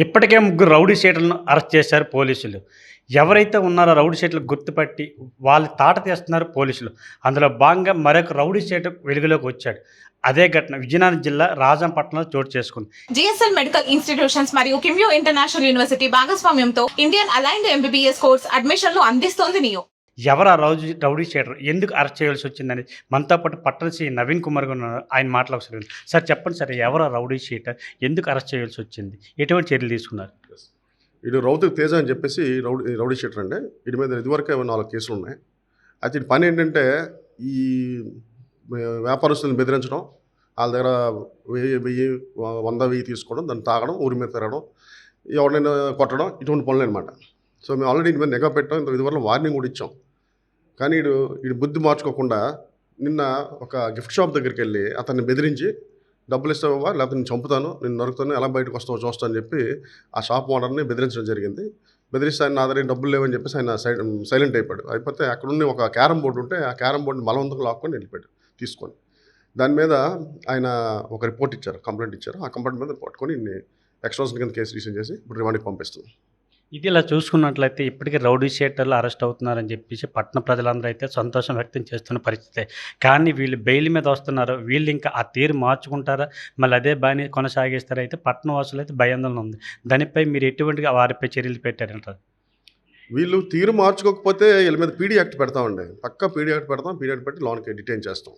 ఇప్పటికే ముగ్గురు rowdy షీటర్లను arrest చేశారు పోలీసులు. ఎవరైతే ఉన్నారో రౌడీ షీటర్లు గుర్తుపట్టి వాళ్ళ తాట తీస్తున్నారు పోలీసులు. అందులో భాగంగా మరొక రౌడీ షీటర్ వెలుగులోకి వచ్చాడు. అదే ఘటన విజయనగరం జిల్లా రాజంపట్నంలో చోటు చేసుకుంది. జిఎస్ఎల్ మెడికల్ ఇన్స్టిట్యూషన్స్ మరియు కిమ్యూ ఇంటర్నేషనల్ యూనివర్సిటీ భాగస్వామ్యంతో ఇండియన్ అలైన్డ్ ఎంబీబీఎస్ కోర్స్ అడ్మిషన్లు అందిస్తోంది నియో. ఎవరు ఆ రౌడీ షీటర్ ఎందుకు అరెస్ట్ చేయాల్సి వచ్చిందని మనతో పాటు పట్టణ సి నవీన్ కుమార్ గారు ఉన్నారు. ఆయన మాటలు ఒకసారి విందాం. సార్ చెప్పండి సార్, ఎవరు ఆ రౌడీ షీటర్, ఎందుకు అరెస్ట్ చేయాల్సి వచ్చింది, ఎటువంటి చర్యలు తీసుకున్నారు? వీడు రౌతు తేజ అని చెప్పేసి రౌడీ షీటర్ అండి. వీడి మీద ఇదివరకే 4 కేసులు ఉన్నాయి. అయితే వీడి పని ఏంటంటే ఈ వ్యాపారస్తులను బెదిరించడం, వాళ్ళ దగ్గర 1000 100 తీసుకోవడం, దాన్ని తాగడం, ఊరి మీద తిరగడం, ఎవరినైనా కొట్టడం, ఇటువంటి పనులు అనమాట. సో మేము ఆల్రెడీ వీడి మీద నిఘా పెట్టాం, ఇదివరకు వార్నింగ్ కూడా ఇచ్చాం. కానీ వీడు బుద్ధి మార్చుకోకుండా నిన్న ఒక గిఫ్ట్ షాప్ దగ్గరికి వెళ్ళి అతన్ని బెదిరించి డబ్బులు ఇస్తావా లేకపోతే నేను చంపుతాను, నేను నరుకుతాను, ఎలా బయటకు వస్తావో చూస్తాను అని చెప్పి ఆ షాప్ ఓనర్ని బెదిరించడం జరిగింది. బెదిరిస్తే ఆయన నా దగ్గర డబ్బులు లేవని చెప్పేసి ఆయన సైలెంట్ అయిపోయాడు. అయిపోతే అక్కడున్న ఒక క్యారమ్ బోర్డు ఉంటే ఆ క్యారమ్ బోర్డుని బలవంతంగా లాక్కొని వెళ్ళిపోయాడు తీసుకొని. దాని మీద ఆయన ఒక రిపోర్ట్ ఇచ్చారు, కంప్లైంట్ ఇచ్చారు. ఆ కంప్లైంట్ మీద పట్టుకొని ఎక్స్ట్రాషన్ కింద కేసు రిజిస్టర్ చేసి ఇప్పుడు రిమాండ్కి పంపిస్తుంది. ఇది ఇలా చూసుకున్నట్లయితే ఇప్పటికే రౌడీ షీటర్లు అరెస్ట్ అవుతున్నారని చెప్పేసి పట్టణ ప్రజలందరూ అయితే సంతోషం వ్యక్తం చేస్తున్న పరిస్థితే. కానీ వీళ్ళు బెయిల్ మీద వస్తున్నారు, వీళ్ళు ఇంకా ఆ తీరు మార్చుకుంటారా, మళ్ళీ అదే బాని కొనసాగిస్తారా అయితే పట్టణ వాసులు అయితే భయాందోళన ఉంది. దానిపై మీరు ఎటువంటిగా వారిపై చర్యలు పెట్టారంటారు? వీళ్ళు తీరు మార్చుకోకపోతే వీళ్ళ మీద పీడీ యాక్ట్ పెడతామండి. పక్కా పీడీ యాక్ట్ పెడతాం, పీడీ యాక్ట్ పెట్టి లోన్కి డిటైన్ చేస్తాం.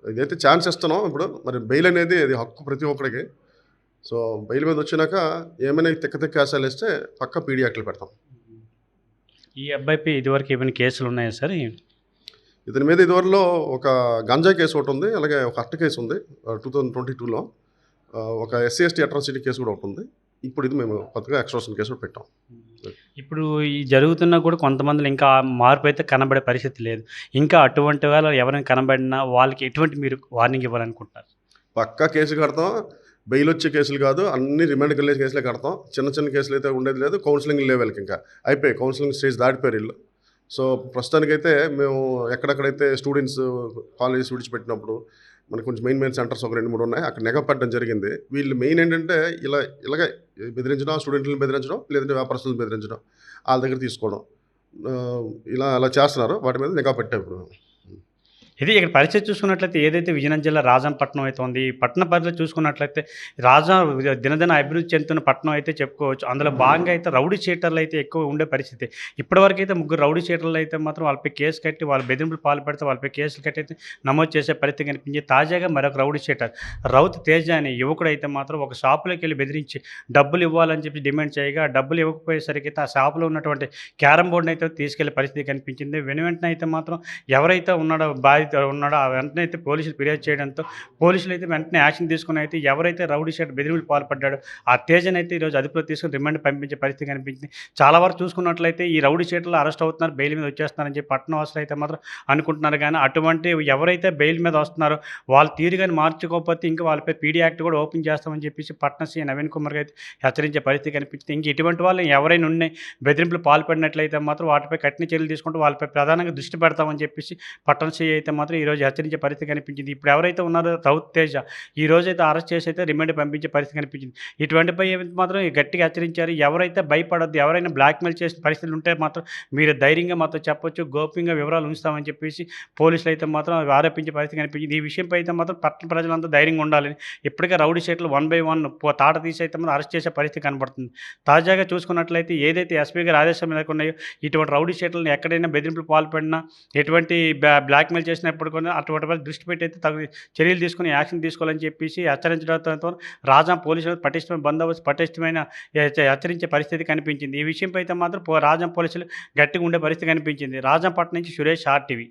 ఇదైతే ఛాన్స్ ఇస్తున్నాం. ఇప్పుడు మరి బెయిల్ అనేది అది హక్కు ప్రతి ఒక్కరికి. సో బెయిల్ మీద వచ్చినాక ఏమైనా తిక్క ఆశాలు వేస్తే పక్క పీడీ యాక్ట్లు పెడతాం. ఈ అబ్బాయిపై ఇదివరకు ఏమైనా కేసులు ఉన్నాయా సార్? ఇతని మీద ఇదివరలో ఒక గంజా కేసు ఒకటి ఉంది, అలాగే ఒక అట్ట కేసు ఉంది 2022లో. ఒక ఎస్సీ ఎస్టీ అట్రాసిటీ కేసు కూడా ఒకటి ఉంది. ఇప్పుడు ఇది మేము కొత్తగా ఎక్స్ట్రాషన్ కేసు కూడా పెట్టాం. ఇప్పుడు ఈ జరుగుతున్నా కూడా కొంతమందిలో ఇంకా మార్పు అయితే కనబడే పరిస్థితి లేదు. ఇంకా అటువంటి వాళ్ళు ఎవరైనా కనబడినా వాళ్ళకి ఎటువంటి మీరు వార్నింగ్ ఇవ్వాలనుకుంటున్నారు? పక్కా కేసు కడతాం. బెయిల్ వచ్చే కేసులు కాదు, అన్ని రిమాండ్కి వెళ్ళే కేసులే కడతాం. చిన్న కేసులు అయితే ఉండేది లేదు. కౌన్సిలింగ్ లెవెల్కి ఇంకా అయిపోయి కౌన్సిలింగ్ స్టేజ్ దాటిపోయారు వీళ్ళు. సో ప్రస్తుతానికైతే మేము ఎక్కడెక్కడైతే స్టూడెంట్స్ కాలేజెస్ విడిచిపెట్టినప్పుడు మనకు కొంచెం మెయిన్ సెంటర్స్ ఒక 2-3 ఉన్నాయి, అక్కడ నిఘా పెట్టడం జరిగింది. వీళ్ళు మెయిన్ ఏంటంటే ఇలాగే బెదిరించడం, స్టూడెంట్లను బెదిరించడం, లేదంటే వ్యాపారస్తులను బెదిరించడం, వాళ్ళ దగ్గర తీసుకోవడం, అలా చేస్తున్నారు. వాటి మీద నిఘా పెట్టాం ఇప్పుడు. ఇది ఇక్కడ పరిస్థితి చూసుకున్నట్లయితే ఏదైతే విజయనగరం జిల్లా రాజంపట్నం అయితే ఉంది, ఈ పట్టణ పరిధిలో చూసుకున్నట్లయితే దినదిన అభివృద్ధి చెందుతున్న పట్టణం అయితే చెప్పుకోవచ్చు. అందులో భాగంగా అయితే రౌడీ షీటర్లు అయితే ఎక్కువ ఉండే పరిస్థితి. ఇప్పటివరకు అయితే 3 రౌడీ షీటర్లు అయితే మాత్రం వాళ్ళపై కేసు కట్టి వాళ్ళ బెదిరింపులు పాల్పడితే వాళ్ళపై కేసులు కట్టి అయితే నమోదు చేసే పరిస్థితి కనిపించింది. తాజాగా మరొక రౌడీ షీటర్ రౌత్ తేజ అనే యువకుడు అయితే మాత్రం ఒక షాపులోకి వెళ్ళి బెదిరించి డబ్బులు ఇవ్వాలని చెప్పి డిమాండ్ చేయగా డబ్బులు ఇవ్వకపోయేసరికి అయితే ఆ షాపులో ఉన్నటువంటి క్యారమ్ బోర్డుని అయితే తీసుకెళ్లే పరిస్థితి కనిపించింది. వెంటనే అయితే మాత్రం ఎవరైతే ఉన్నాడో ఉన్నాడో ఆ వెంటనే అయితే పోలీసులు ఫిర్యాదు చేయడంతో పోలీసులు అయితే వెంటనే యాక్షన్ తీసుకుని అయితే ఎవరైతే రౌడీ షీటర్ బెదిరింపులు పాల్పడ్డాడో ఆ తేజను అయితే ఈరోజు అదుపులో తీసుకుని రిమాండ్ పంపించే పరిస్థితి కనిపించింది. చాలా వరకు చూసుకున్నట్లయితే ఈ రౌడీ షీటర్లు అరెస్ట్ అవుతున్నారు, బెయిల్ మీద వచ్చేస్తున్నారని చెప్పి పట్టణ వాసులు అయితే మాత్రం అనుకుంటున్నారు. కానీ అటువంటి ఎవరైతే బెయిల్ మీద వస్తున్నారో వాళ్ళు తీరుగాని మార్చుకోకపోతే ఇంకా వాళ్ళపై పీడీ యాక్ట్ కూడా ఓపెన్ చేస్తామని చెప్పేసి పట్టణ సి నవీన్ కుమార్ అయితే హెచ్చరించే పరిస్థితి కనిపించింది. ఇంక ఇటువంటి వాళ్ళు ఎవరైనా ఉన్నాయి బెదిరింపులు పాల్పడినట్లయితే మాత్రం వాటిపై కఠిన చర్యలు తీసుకుంటూ వాళ్ళపై ప్రధానంగా దృష్టి పెడతామని చెప్పేసి పట్టణ సి అయితే మాత్రం ఈరోజు హెచ్చరించే పరిస్థితి కనిపించింది. ఇప్పుడు ఎవరైతే ఉన్నారో రౌత్ తేజ ఈ రోజైతే అరెస్ట్ చేసి అయితే రిమాండ్ పంపించే పరిస్థితి కనిపించింది. ఇటువంటిపై మాత్రం గట్టిగా హెచ్చరించారు. ఎవరైతే భయపడద్దు, ఎవరైనా బ్లాక్మెయిల్ చేసిన పరిస్థితులు ఉంటే మాత్రం మీరు ధైర్యంగా మాత్రం చెప్పొచ్చు, గోప్యంగా వివరాలు ఉంచుతామని చెప్పేసి పోలీసులు అయితే మాత్రం ఆరోపించే పరిస్థితి కనిపించింది. ఈ విషయంపై అయితే మాత్రం పట్టణ ప్రజలంతా ధైర్యంగా ఉండాలని ఇప్పటికే రౌడీ షీటర్లు 1 by 1 తాట తీసి అయితే మనం అరెస్ట్ చేసే పరిస్థితి కనబడుతుంది. తాజాగా చూసుకున్నట్లయితే ఏదైతే ఎస్పీ గారి ఆదేశం మీద ఉన్నాయో ఇటువంటి రౌడీ షీటర్లను ఎక్కడైనా బెదిరింపులు పాల్పడినా ఎటువంటి బ్లాక్మెయిల్ చేసినప్పుడు కూడా అటువంటి దృష్టి పెట్టి అయితే తగు చర్యలు తీసుకుని యాక్షన్ తీసుకోవాలని చెప్పేసి హెచ్చరించడంతో రాజా పోలీసులు పటిష్టమైన బందోబస్తు పటిష్టమైన హెచ్చరించే పరిస్థితి కనిపించింది. ఈ విషయంపై అయితే మాత్రం రాజా పోలీసులు గట్టిగా ఉండే పరిస్థితి కనిపించింది. రాజంపట్నం నుంచి సురేష్ RTV.